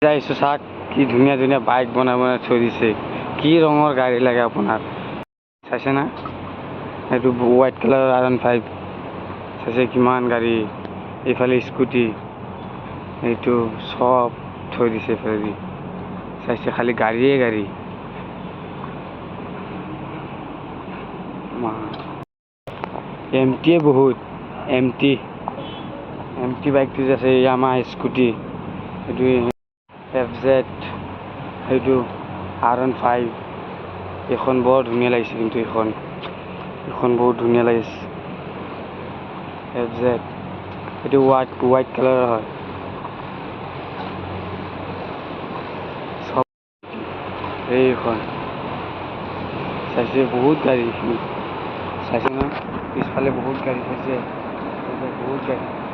যাইছো চাক কি ধুনীয়া ধুনীয়া বাইক বনাই বনাই থৈ দিছে কি ৰঙৰ গাড়ী লাগে আপোনাৰ চাইছে না এইটো হোৱাইট কালাৰৰ R15 চাইছে কিমান গাড়ী এইফালে স্কুটি এইটো সব থৈ দিছে ফেৰি চাইছে খালি গাড়ীয়ে গাড়ী এমটিয়ে বহুত এমটি বাইকটো যে আছে ইয়ামাহা স্কুটি এইটো FZ এইটো R15 এখন বৰ ধুনীয়া লাগিছে কিন্তু এখন বহুত ধুনীয়া লাগিছে FZ এইটো হোৱাইট কালাৰৰ হয় সব এইখন চাইছে বহুত গাড়ী চাইছে না পিছফালে বহুত গাড়ী চাইছে বহুত গাড়ী